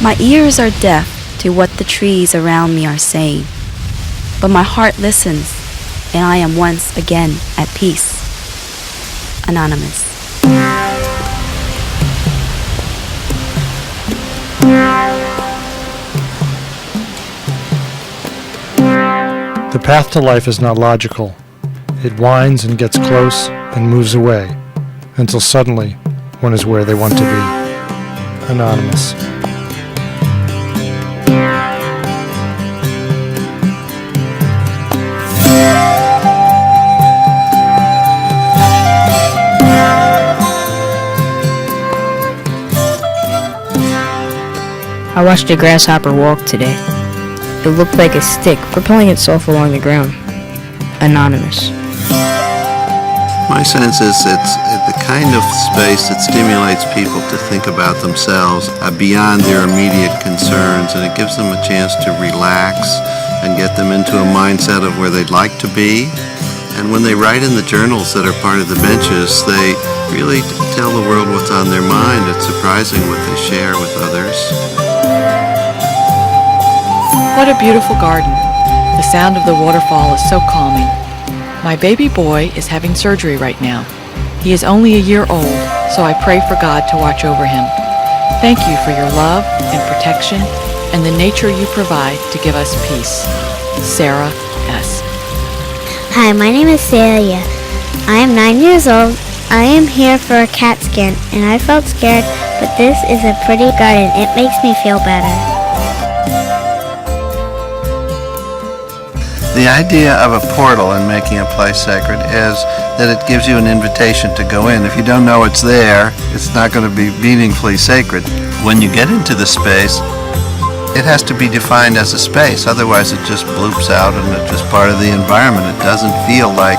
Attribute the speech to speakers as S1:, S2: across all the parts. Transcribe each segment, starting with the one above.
S1: My ears are deaf to what the trees around me are saying, but my heart listens, and I am once again at peace. Anonymous.
S2: The path to life is not logical. It winds and gets close and moves away, until suddenly one is where they want to be. Anonymous.
S3: I watched a grasshopper walk today. It looked like a stick propelling itself along the ground. Anonymous.
S4: My sense is it's the kind of space that stimulates people to think about themselves beyond their immediate concerns, and it gives them a chance to relax and get them into a mindset of where they'd like to be. And when they write in the journals that are part of the benches, they really tell the world what's on their mind. It's surprising what they share with others.
S5: What a beautiful garden. The sound of the waterfall is so calming. My baby boy is having surgery right now. He is only a year old, so I pray for God to watch over him. Thank you for your love and protection and the nature you provide to give us peace. Sarah S.
S6: Hi, my name is Celia. I am 9 years old. I am here for a CAT scan, and I felt scared, but this is a pretty garden. It makes me feel better.
S4: The idea of a portal and making a place sacred is that it gives you an invitation to go in. If you don't know it's there, it's not going to be meaningfully sacred. When you get into the space, it has to be defined as a space. Otherwise, it just bloops out and it's just part of the environment. It doesn't feel like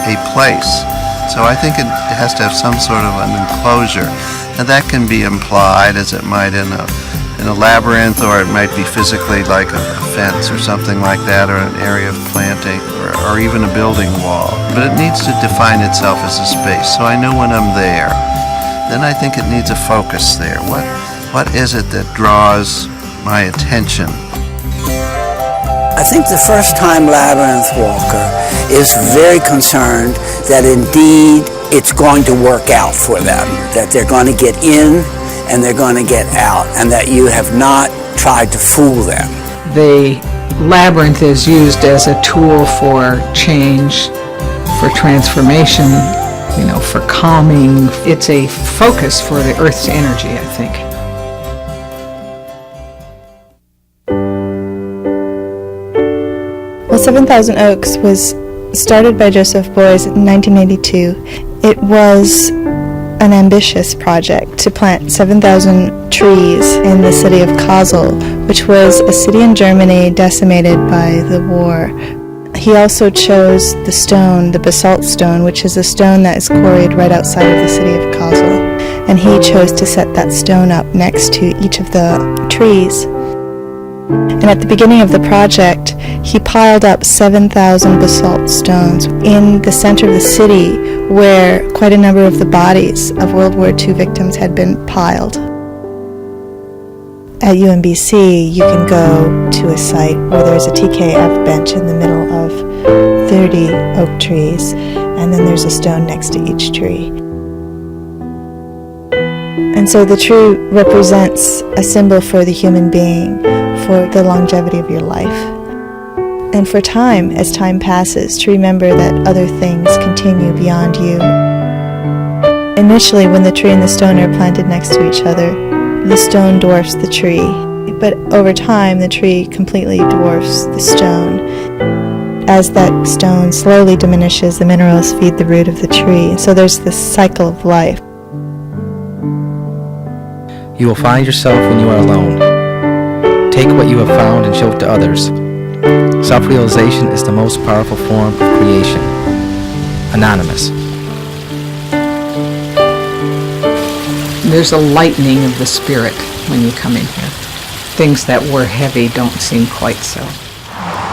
S4: a place. So I think it has to have some sort of an enclosure. And that can be implied as it might in a labyrinth, or it might be physically like a fence or something like that, or an area of planting, or even a building wall. But it needs to define itself as a space, so I know when I'm there. Then I think it needs a focus there. What is it that draws my attention?
S7: I think the first-time labyrinth walker is very concerned that indeed it's going to work out for them, that they're going to get in and they're going to get out, and that you have not tried to fool them.
S8: The labyrinth is used as a tool for change, for transformation, for calming. It's a focus for the Earth's energy, I think.
S9: Well, 7,000 Oaks was started by Joseph Beuys in 1982. It was an ambitious project to plant 7,000 trees in the city of Kassel, which was a city in Germany decimated by the war. He also chose the stone, the basalt stone, which is a stone that is quarried right outside of the city of Kassel. And he chose to set that stone up next to each of the trees. And at the beginning of the project, he piled up 7,000 basalt stones in the center of the city, where quite a number of the bodies of World War II victims had been piled. At UMBC, you can go to a site where there's a TKF bench in the middle of 30 oak trees, and then there's a stone next to each tree. And so the tree represents a symbol for the human being, for the longevity of your life. And for time, as time passes, to remember that other things continue beyond you. Initially, when the tree and the stone are planted next to each other, the stone dwarfs the tree. But over time, the tree completely dwarfs the stone. As that stone slowly diminishes, the minerals feed the root of the tree. So there's this cycle of life.
S10: You will find yourself when you are alone. Take what you have found and show it to others. Self-realization is the most powerful form of creation. Anonymous.
S8: There's a lightening of the spirit when you come in here. Things that were heavy don't seem quite so.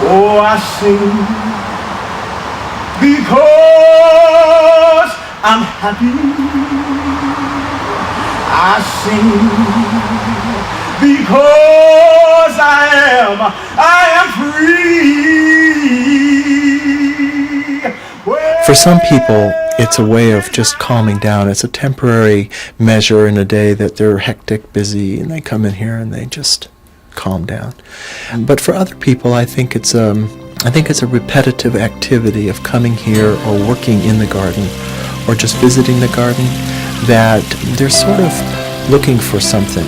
S11: Oh, I sing because I'm happy. I sing because because I am free.
S12: For some people, it's a way of just calming down. It's a temporary measure in a day that they're hectic, busy, and they come in here and they just calm down. But for other people, I think it's a repetitive activity of coming here or working in the garden or just visiting the garden, that they're sort of looking for something.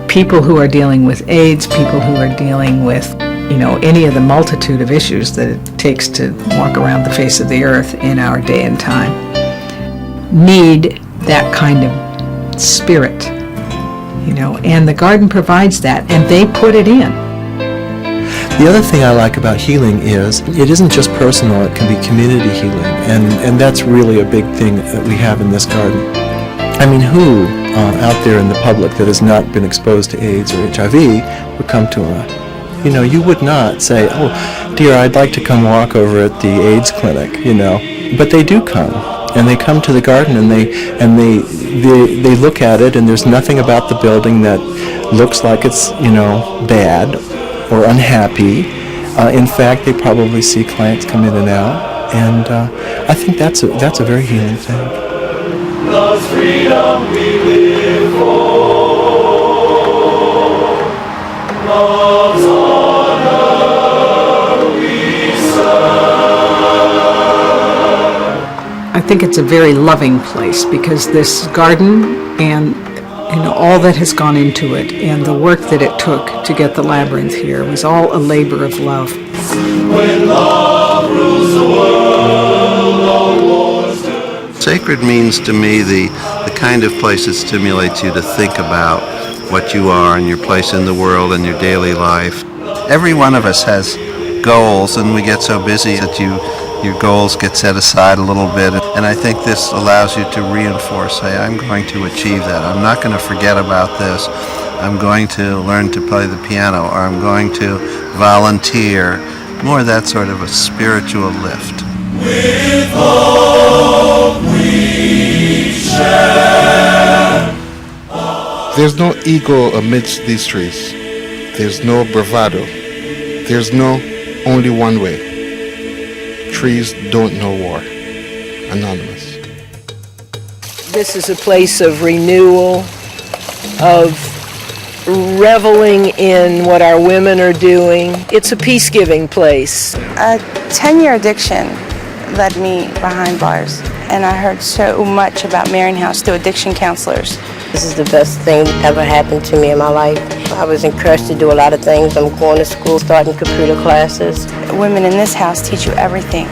S8: People who are dealing with AIDS, people who are dealing with, any of the multitude of issues that it takes to walk around the face of the earth in our day and time, need that kind of spirit, and the garden provides that, and they put it in.
S12: The other thing I like about healing is it isn't just personal, it can be community healing, and that's really a big thing that we have in this garden. I mean, who out there in the public that has not been exposed to AIDS or HIV would come to you would not say, oh, dear, I'd like to come walk over at the AIDS clinic, but they do come. And they come to the garden and they look at it, and there's nothing about the building that looks like it's, bad or unhappy. In fact, they probably see clients come in and out, and I think that's a very healing thing.
S11: Love's freedom we live for. Love's honor we serve.
S8: I think it's a very loving place because this garden and all that has gone into it and the work that it took to get the labyrinth here was all a labor of love.
S11: When love rules the world, all wars turn.
S4: Sacred means to me the kind of place that stimulates you to think about what you are and your place in the world and your daily life. Every one of us has goals, and we get so busy that your goals get set aside a little bit, and I think this allows you to reinforce, say, I'm going to achieve that. I'm not going to forget about this. I'm going to learn to play the piano, or I'm going to volunteer. More that sort of a spiritual lift.
S11: With hope we share.
S13: There's no ego amidst these trees. There's no bravado. There's no only one way. Trees don't know war. Anonymous.
S14: This is a place of renewal, of reveling in what our women are doing. It's a peace-giving place.
S15: A 10-year addiction led me behind bars, and I heard so much about Marian House through addiction counselors.
S16: This is the best thing that ever happened to me in my life. I was encouraged to do a lot of things. I'm going to school, starting computer classes.
S15: Women in this house teach you everything.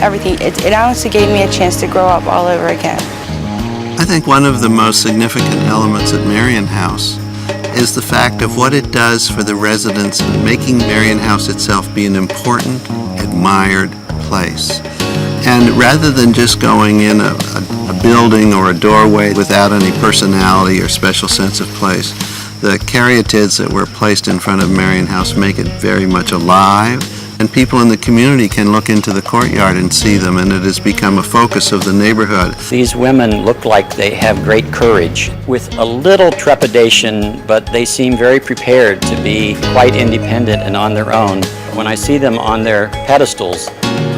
S15: It honestly gave me a chance to grow up all over again.
S4: I think one of the most significant elements at Marian House is the fact of what it does for the residents in making Marian House itself be an important, admired place. And rather than just going in a building or a doorway without any personality or special sense of place, the caryatids that were placed in front of Marian House make it very much alive, and people in the community can look into the courtyard and see them, and it has become a focus of the neighborhood.
S17: These women look like they have great courage, with a little trepidation, but they seem very prepared to be quite independent and on their own. When I see them on their pedestals,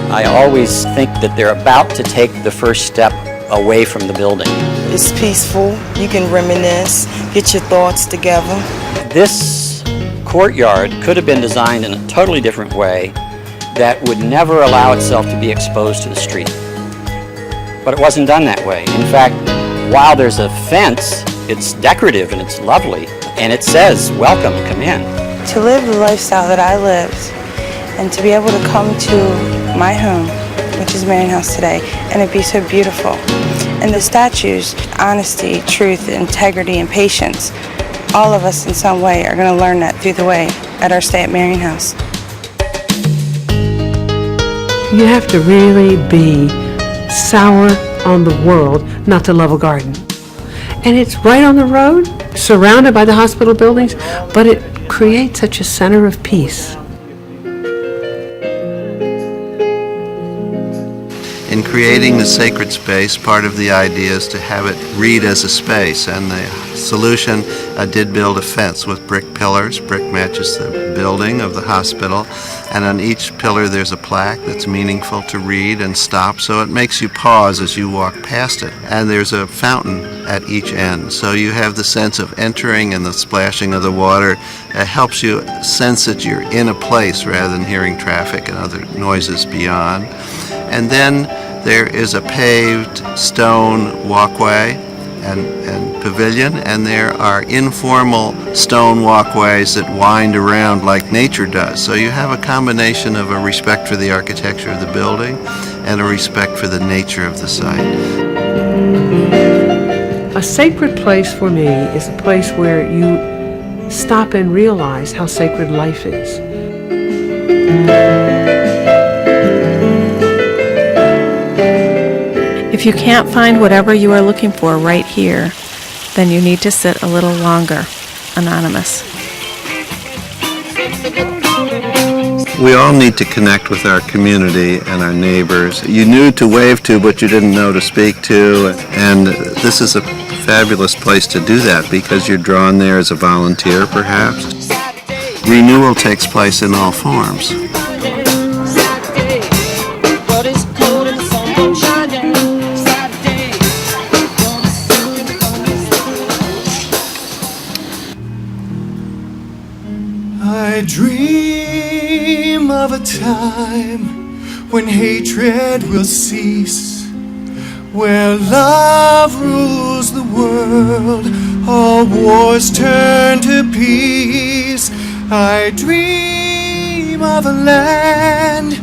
S17: I always think that they're about to take the first step away from the building.
S18: It's peaceful. You can reminisce, get your thoughts together.
S17: This courtyard could have been designed in a totally different way that would never allow itself to be exposed to the street. But it wasn't done that way. In fact, while there's a fence, it's decorative and it's lovely, and it says, welcome, come in.
S15: To live the lifestyle that I lived, and to be able to come to my home, which is Marian House today, and it be so beautiful. And the statues, honesty, truth, integrity, and patience, all of us in some way are going to learn that through the way at our stay at Marian House.
S19: You have to really be sour on the world not to love a garden. And it's right on the road, surrounded by the hospital buildings, but it creates such a center of peace.
S4: In creating the sacred space, part of the idea is to have it read as a space, and the solution, I did build a fence with brick pillars. Brick matches the building of the hospital, and on each pillar there's a plaque that's meaningful to read and stop, so it makes you pause as you walk past it. And there's a fountain at each end, so you have the sense of entering, and the splashing of the water helps you sense that you're in a place rather than hearing traffic and other noises beyond. And then there is a paved stone walkway and pavilion, and there are informal stone walkways that wind around like nature does. So you have a combination of a respect for the architecture of the building and a respect for the nature of the site.
S19: A sacred place for me is a place where you stop and realize how sacred life is.
S20: If you can't find whatever you are looking for right here, then you need to sit a little longer. Anonymous.
S4: We all need to connect with our community and our neighbors. You knew to wave to, but you didn't know to speak to, and this is a fabulous place to do that because you're drawn there as a volunteer, perhaps. Renewal takes place in all forms.
S11: I dream of a time when hatred will cease, where love rules the world, all wars turn to peace. I dream of a land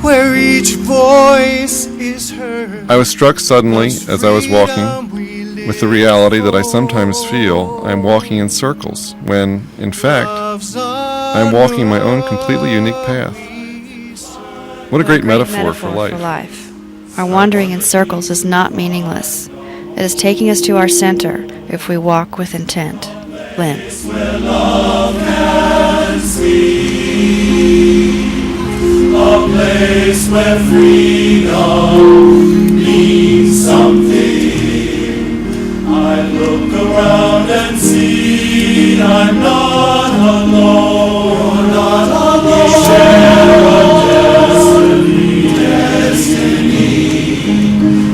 S11: where each voice is heard.
S21: I was struck suddenly as I was walking with the reality that I sometimes feel I'm walking in circles when, in fact, I'm walking my own completely unique path. What a great metaphor for life.
S1: Our wandering in circles is not meaningless. It is taking us to our center if we walk with intent. Lynn.
S11: Where love can speak, a place where freedom means something. I look around and see I'm not alone. Not alone. We share a destiny.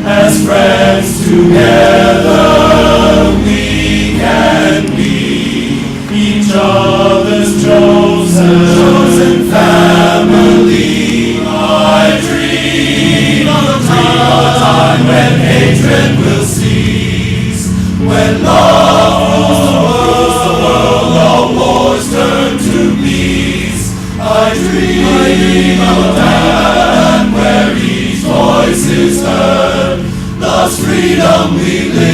S11: As friends together we can be each other's chosen family. I dream of a time when hatred will cease, when love rules the world, all wars turn to peace. I dream of a time where each voice is heard, thus freedom we live.